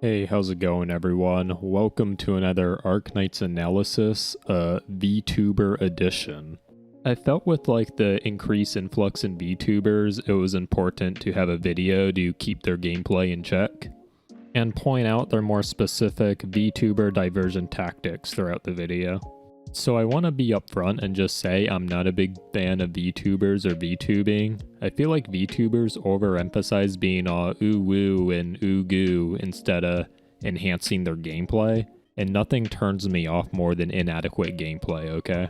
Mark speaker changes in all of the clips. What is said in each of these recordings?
Speaker 1: Hey, how's it going everyone? Welcome to another Arknights analysis, VTuber edition. I felt with like the increased influx in VTubers, it was important to have a video to keep their gameplay in check, and point out their more specific VTuber diversion tactics throughout the video. So I want to be upfront and just say I'm not a big fan of VTubers or VTubing. I feel like VTubers overemphasize being all ooh woo and ooh goo instead of enhancing their gameplay, and nothing turns me off more than inadequate gameplay, okay?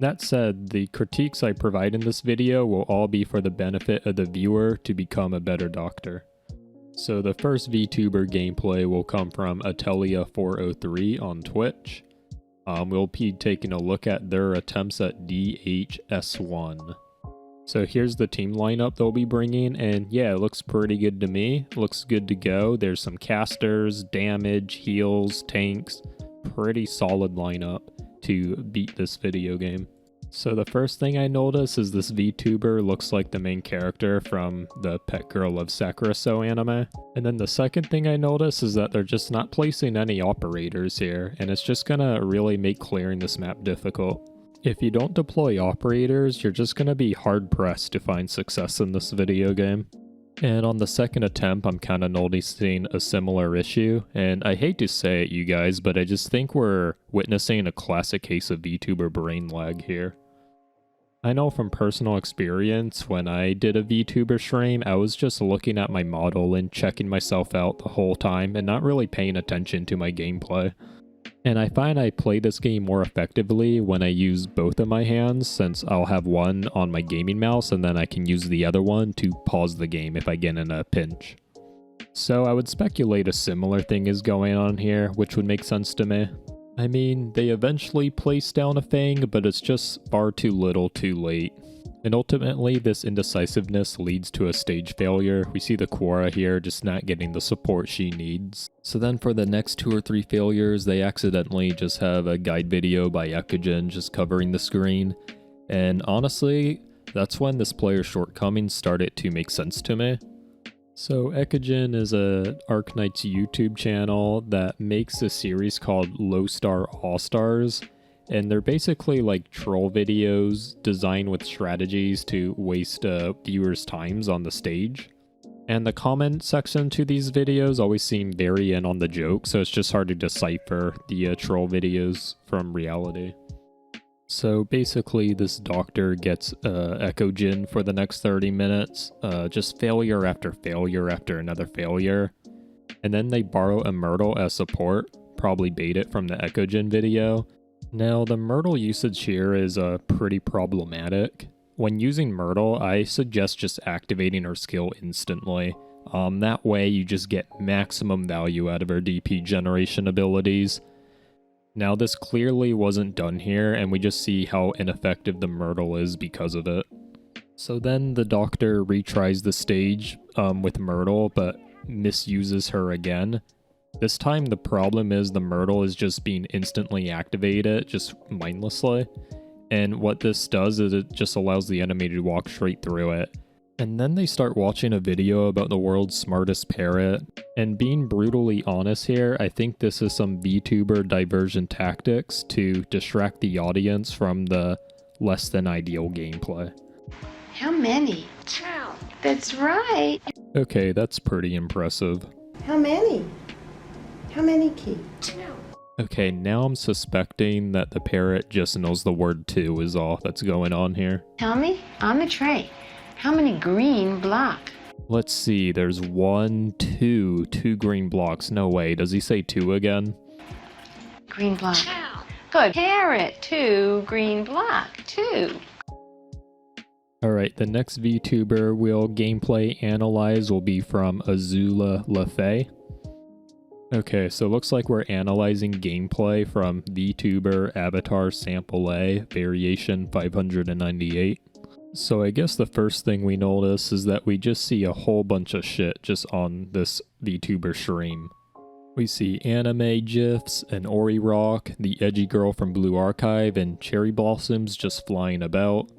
Speaker 1: That said, the critiques I provide in this video will all be for the benefit of the viewer to become a better doctor. So the first VTuber gameplay will come from Atelia403 on Twitch. We'll be taking a look at their attempts at DHS1. So here's the team lineup they'll be bringing, and yeah, it looks pretty good to me. Looks good to go. There's some casters, damage, heals, tanks. Pretty solid lineup to beat this video game. So the first thing I notice is this VTuber looks like the main character from the Pet Girl of Sakuraso anime. And then the second thing I notice is that they're just not placing any operators here, and it's just gonna really make clearing this map difficult. If you don't deploy operators, you're just gonna be hard pressed to find success in this video game. And on the second attempt, I'm kind of noticing a similar issue, and I hate to say it, you guys, but I just think we're witnessing a classic case of VTuber brain lag here. I know from personal experience, when I did a VTuber stream, I was just looking at my model and checking myself out the whole time and not really paying attention to my gameplay. And I find I play this game more effectively when I use both of my hands, since I'll have one on my gaming mouse and then I can use the other one to pause the game if I get in a pinch. So I would speculate a similar thing is going on here, which would make sense to me. I mean, they eventually place down a Fang, but it's just far too little too late. And ultimately, this indecisiveness leads to a stage failure. We see the Quora here just not getting the support she needs. So then for the next 2 or 3 failures, they accidentally just have a guide video by Ekijin just covering the screen. And honestly, that's when this player's shortcomings started to make sense to me. So Ekijin is a Arknights YouTube channel that makes a series called Low Star All Stars, and they're basically like troll videos designed with strategies to waste viewers' times on the stage. And the comment section to these videos always seem very in on the joke, so it's just hard to decipher the troll videos from reality. So basically this doctor gets Ekijin for the next 30 minutes, just failure after failure after another failure. And then they borrow a Myrtle as support, probably bait it from the Ekijin video. Now the Myrtle usage here is pretty problematic. When using Myrtle, I suggest just activating her skill instantly. That way you just get maximum value out of her DP generation abilities. Now this clearly wasn't done here, and we just see how ineffective the Myrtle is because of it. So then the doctor retries the stage with Myrtle, but misuses her again. This time the problem is the Myrtle is just being instantly activated, just mindlessly. And what this does is it just allows the enemy to walk straight through it. And then they start watching a video about the world's smartest parrot. And being brutally honest here, I think this is some VTuber diversion tactics to distract the audience from the less than ideal gameplay.
Speaker 2: How many? That's right.
Speaker 1: Okay, that's pretty impressive.
Speaker 2: How many? How many Key?
Speaker 1: Okay, now I'm suspecting that the parrot just knows the word 2 is all that's going on here.
Speaker 2: Tell me, on the tray, how many green block?
Speaker 1: Let's see, there's 1, 2 green blocks. No way, does he say 2 again?
Speaker 2: Green block. Good. Carrot, 2 green block, 2.
Speaker 1: Alright, the next VTuber we'll gameplay analyze will be from AzulaLeFay. Okay, so it looks like we're analyzing gameplay from VTuber Avatar Sample A, Variation 598. So I guess the first thing we notice is that we just see a whole bunch of shit just on this VTuber stream. We see anime gifs, an Ori rock, the edgy girl from Blue Archive, and cherry blossoms just flying about.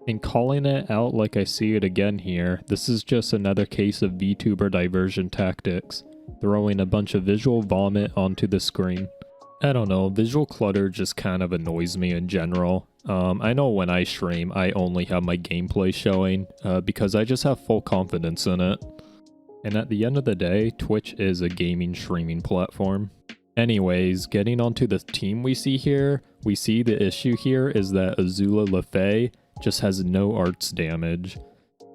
Speaker 1: And calling it out like I see it again here, this is just another case of VTuber diversion tactics. throwing a bunch of visual vomit onto the screen. I don't know, visual clutter just kind of annoys me in general. I know when I stream, I only have my gameplay showing, because I just have full confidence in it. And at the end of the day, Twitch is a gaming streaming platform. Anyways, getting onto the team we see here, we see the issue here is that AzulaLeFay just has no arts damage.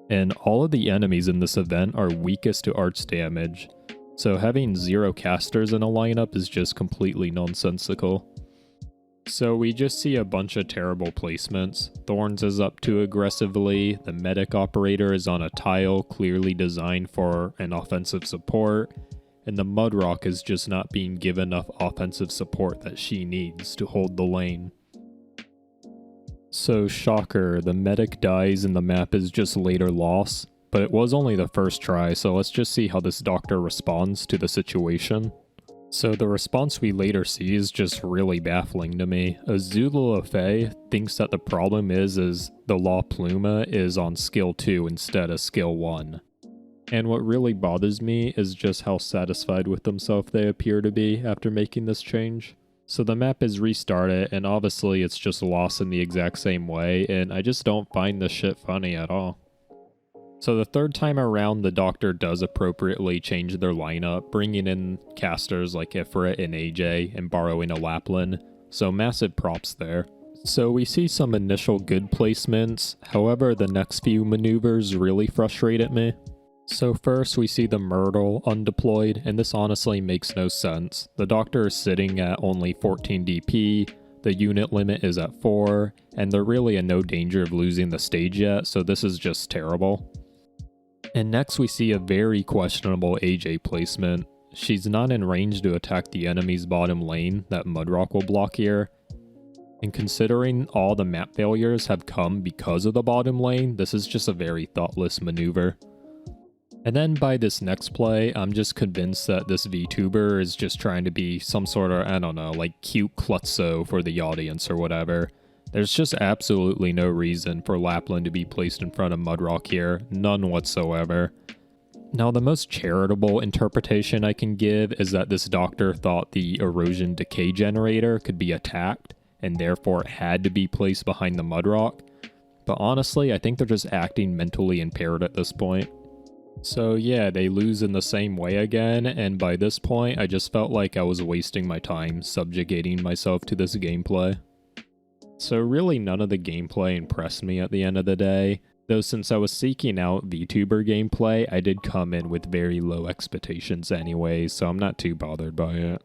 Speaker 1: And all of the enemies in this event are weakest to arts damage. So having 0 casters in a lineup is just completely nonsensical. So we just see a bunch of terrible placements. Thorns is up too aggressively, the medic operator is on a tile clearly designed for an offensive support, and the Mudrock is just not being given enough offensive support that she needs to hold the lane. So shocker, the medic dies and the map is just later lost, but it was only the first try, so let's just see how this doctor responds to the situation. So the response we later see is just really baffling to me. AzulaLeFay thinks that the problem is the La Pluma is on skill 2 instead of skill 1. And what really bothers me is just how satisfied with themselves they appear to be after making this change. So the map is restarted, and obviously it's just lost in the exact same way, and I just don't find this shit funny at all. So the third time around, the doctor does appropriately change their lineup, bringing in casters like Ifrit and AJ, and borrowing a Lapland, so massive props there. So we see some initial good placements, however the next few maneuvers really frustrated me. So first we see the Myrtle undeployed, and this honestly makes no sense. The doctor is sitting at only 14 DP, the unit limit is at 4, and they're really in no danger of losing the stage yet, so this is just terrible. And next we see a very questionable AJ placement. She's not in range to attack the enemy's bottom lane that Mudrock will block here. And considering all the map failures have come because of the bottom lane, this is just a very thoughtless maneuver. And then by this next play, I'm just convinced that this VTuber is just trying to be some sort of, I don't know, like cute klutzo for the audience or whatever. There's just absolutely no reason for Lapland to be placed in front of Mudrock here, none whatsoever. Now the most charitable interpretation I can give is that this doctor thought the erosion decay generator could be attacked, and therefore it had to be placed behind the Mudrock. But honestly, I think they're just acting mentally impaired at this point. So yeah, they lose in the same way again, and by this point I just felt like I was wasting my time subjugating myself to this gameplay. So really none of the gameplay impressed me at the end of the day, though since I was seeking out VTuber gameplay, I did come in with very low expectations anyway, so I'm not too bothered by it.